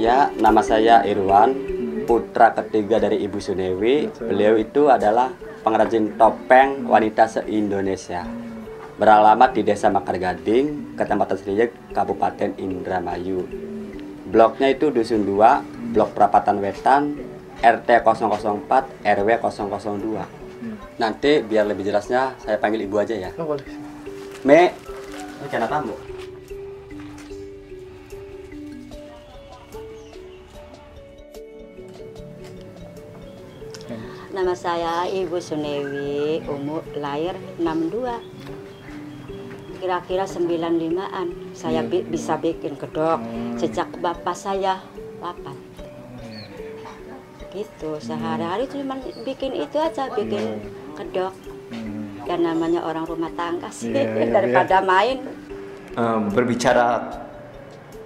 Ya, nama saya Irwan, putra ketiga dari Ibu Sunewi. Beliau itu adalah pengrajin topeng wanita se-Indonesia. Beralamat di Desa Makar Gading, Kecamatan Srijek, Kabupaten Indramayu. Bloknya itu Dusun 2, Blok Perapatan Wetan, RT 004, RW 002. Nanti biar lebih jelasnya saya panggil Ibu aja ya. Oh, boleh. Me, rencana tamu. Nama saya Ibu Sunewi, umur lahir 62. Kira-kira 95-an. Saya bisa bikin kedok sejak bapak saya wafat. Gitu, sehari-hari cuma bikin itu aja, bikin kedok. Dan namanya orang rumah tangga sih, daripada main. Berbicara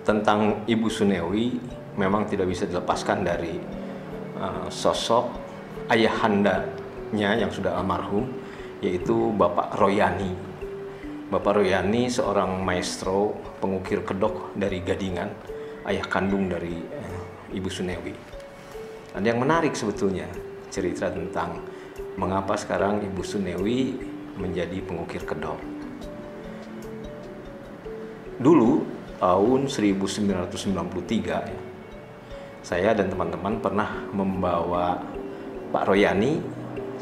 tentang Ibu Sunewi, memang tidak bisa dilepaskan dari sosok ayahandanya yang sudah almarhum, yaitu Bapak Royani. Bapak Royani seorang maestro pengukir kedok dari Gadingan, ayah kandung dari Ibu Sunewi. Dan yang menarik sebetulnya cerita tentang mengapa sekarang Ibu Sunewi menjadi pengukir kedok. Dulu tahun 1993 saya dan teman-teman pernah membawa Pak Royani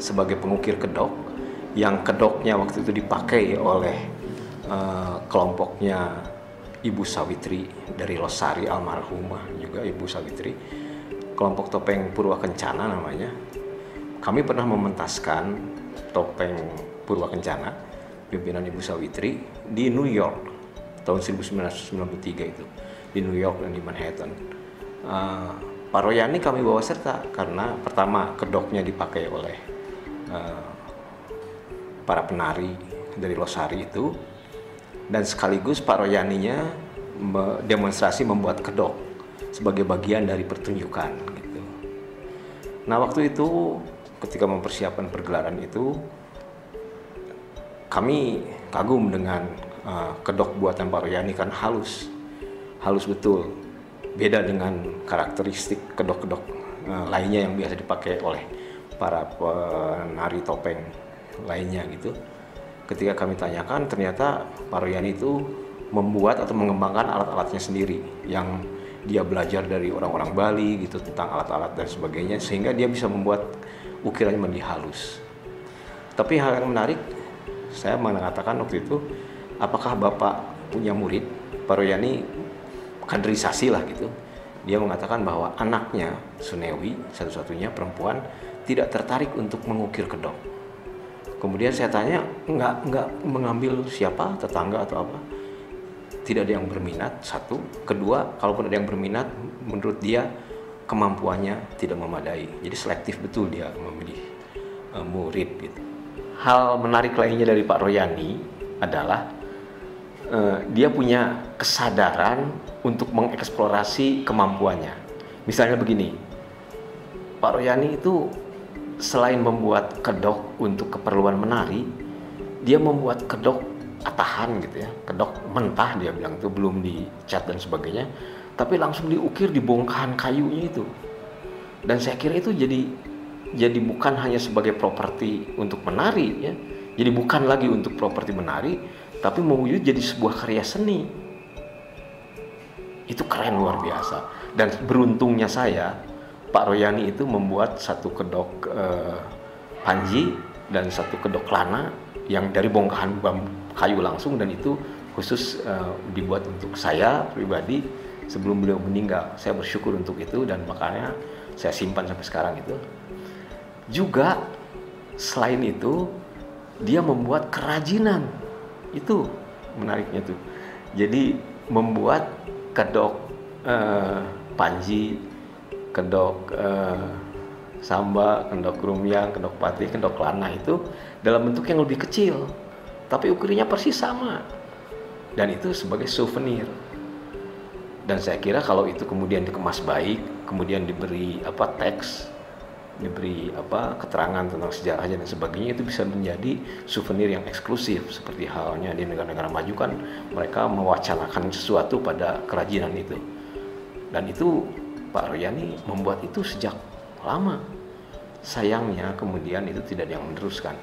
sebagai pengukir kedok, yang kedoknya waktu itu dipakai oleh kelompoknya Ibu Sawitri dari Losari, almarhumah juga Ibu Sawitri, kelompok topeng Purwakencana namanya. Kami pernah mementaskan topeng Purwakencana pimpinan Ibu Sawitri di New York tahun 1993 itu, di New York dan di Manhattan. Pak Royani kami bawa serta karena pertama kedoknya dipakai oleh para penari dari Losari itu, dan sekaligus Pak Royaninya demonstrasi membuat kedok sebagai bagian dari pertunjukan gitu. Nah, waktu itu ketika mempersiapkan pergelaran itu kami kagum dengan kedok buatan Pak Royani, kan halus betul, beda dengan karakteristik kedok-kedok lainnya yang biasa dipakai oleh para penari topeng lainnya gitu. Ketika kami tanyakan, ternyata Pak Royani itu membuat atau mengembangkan alat-alatnya sendiri yang dia belajar dari orang-orang Bali gitu tentang alat-alat dan sebagainya, sehingga dia bisa membuat ukirannya menjadi halus. Tapi hal yang menarik, saya mengatakan waktu itu, apakah Bapak punya murid? Pak Royani kaderisasi lah gitu. Dia mengatakan bahwa anaknya Sunewi, satu-satunya perempuan, tidak tertarik untuk mengukir kedok. Kemudian saya tanya, nggak mengambil siapa, tetangga atau apa? Tidak ada yang berminat, satu. Kedua, kalaupun ada yang berminat, menurut dia kemampuannya tidak memadai. Jadi selektif betul dia memilih murid gitu. Hal menarik lainnya dari Pak Royani adalah dia punya kesadaran untuk mengeksplorasi kemampuannya. Misalnya begini, Pak Royani itu selain membuat kedok untuk keperluan menari, dia membuat kedok atahan gitu ya, kedok mentah dia bilang itu, belum dicat dan sebagainya, tapi langsung diukir di bongkahan kayunya itu. Dan saya kira itu jadi bukan hanya sebagai properti untuk menari ya, jadi bukan lagi untuk properti menari, tapi mewujud jadi sebuah karya seni. Itu keren luar biasa. Dan beruntungnya saya, Pak Royani itu membuat satu kedok panji dan satu kedok lana yang dari bongkahan kayu langsung, dan itu khusus dibuat untuk saya pribadi sebelum beliau meninggal. Saya bersyukur untuk itu dan makanya saya simpan sampai sekarang itu. Juga selain itu dia membuat kerajinan. Itu menariknya tuh. Jadi membuat kedok panji, kedok samba, kedok rumyang, kedok pati, kedok lana itu dalam bentuk yang lebih kecil, tapi ukurannya persis sama, dan itu sebagai souvenir. Dan saya kira kalau itu kemudian dikemas baik, kemudian diberi teks, diberi keterangan tentang sejarahnya dan sebagainya, itu bisa menjadi souvenir yang eksklusif. Seperti halnya di negara-negara maju kan mereka mewacanakan sesuatu pada kerajinan itu, dan itu Pak Royani membuat itu sejak lama. Sayangnya kemudian itu tidak ada yang meneruskan.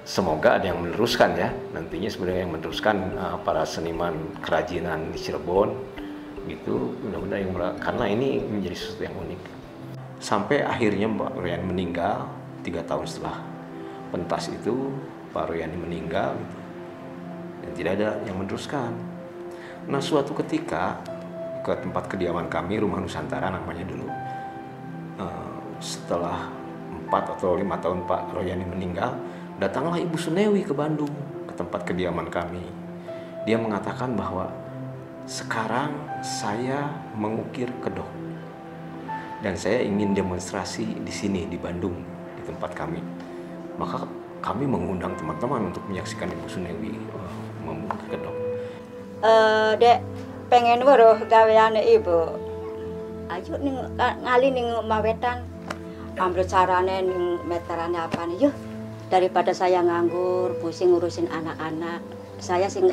Semoga ada yang meneruskan ya, nantinya sebenarnya yang meneruskan para seniman kerajinan di Cirebon gitu, mudah-mudahan, karena ini menjadi sesuatu yang unik. Sampai akhirnya Pak Royani meninggal 3 tahun setelah pentas itu, Pak Royani meninggal gitu, dan tidak ada yang meneruskan. Nah, suatu ketika ke tempat kediaman kami, Rumah Nusantara namanya dulu, setelah 4 atau 5 tahun Pak Royani meninggal, datanglah Ibu Sunewi ke Bandung, ke tempat kediaman kami. Dia mengatakan bahwa sekarang saya mengukir kedok dan saya ingin demonstrasi di sini di Bandung, di tempat kami. Maka kami mengundang teman-teman untuk menyaksikan Ibu Sunewi mengukir kedok. Dek, pengen weruh gaweane ibu. Ayo ning ngali ning mawetan. Ambil carane ning meterane apa nih? Yuk, daripada saya nganggur, pusing ngurusin anak-anak. Saya sih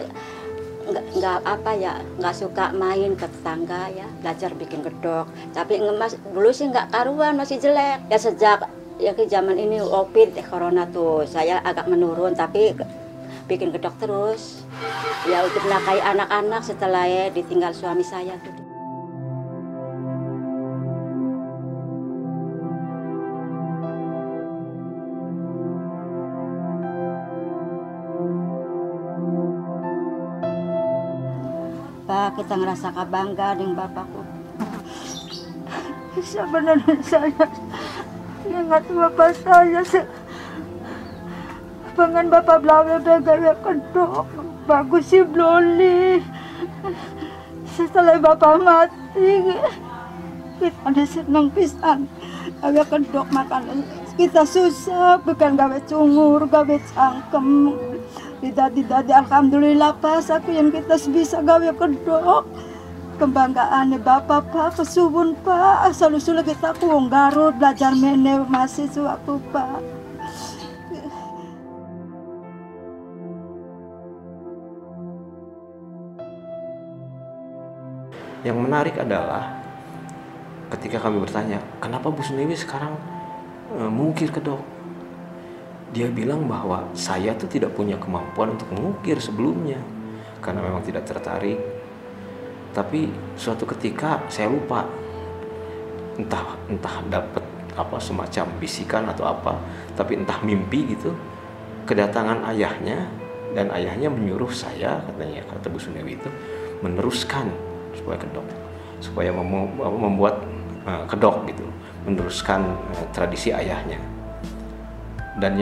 nggak suka main ke tetangga ya, belajar bikin kedok. Tapi ngemas dulu sih nggak karuan, masih jelek. Ya sejak ke zaman ini COVID corona tuh saya agak menurun, tapi bikin kedok terus. Ya untuk menafkahi anak-anak setelah ditinggal suami saya tuh. Pak, kita ngerasa bangga dengan bapakku. Sebenarnya saya ingat bapak saya pengen bapak belajar udah gaya kedok bagus sih bloli. Setelah bapak mati kita ada senang pisan gaya kedok, makan kita susah bukan gawe cungur, gawe cangkem. Tidak, alhamdulillah pas aku yang kita bisa gawe kedok. Kebanggaan bapak pak, kesubun pak, asal-usulnya kita ku wong Garut belajar mene mahasiswa aku pak. Yang menarik adalah ketika kami bertanya, kenapa Bu Sunewi sekarang mengukir kedok? Dia bilang bahwa saya tuh tidak punya kemampuan untuk mengukir sebelumnya karena memang tidak tertarik. Tapi suatu ketika saya lupa, entah dapat semacam bisikan atau apa, tapi entah mimpi gitu, kedatangan ayahnya, dan ayahnya menyuruh saya, katanya, kata Bu Sunewi itu, meneruskan supaya membuat kedok gitu, meneruskan tradisi ayahnya. Dan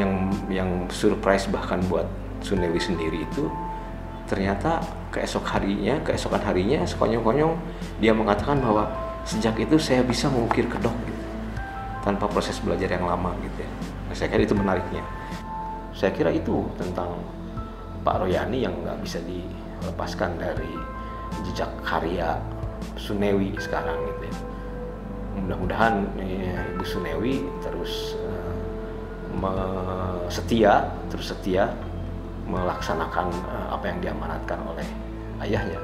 yang surprise bahkan buat Sunewi sendiri itu, ternyata keesokan harinya sekonyong-konyong dia mengatakan bahwa sejak itu saya bisa mengukir kedok gitu, tanpa proses belajar yang lama gitu ya. Nah, saya kira itu menariknya. Saya kira itu tentang Pak Royani yang nggak bisa lepaskan dari jejak karya Sunewi sekarang gitu ya. Mudah-mudahan Ibu Sunewi terus setia melaksanakan apa yang diamanatkan oleh ayahnya,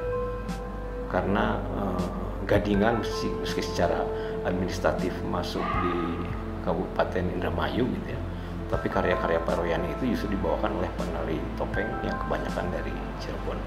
karena Gadingan meski secara administratif masuk di Kabupaten Indramayu gitu ya, tapi karya-karya Pak Royani itu justru dibawakan oleh penari topeng yang kebanyakan dari Cirebon.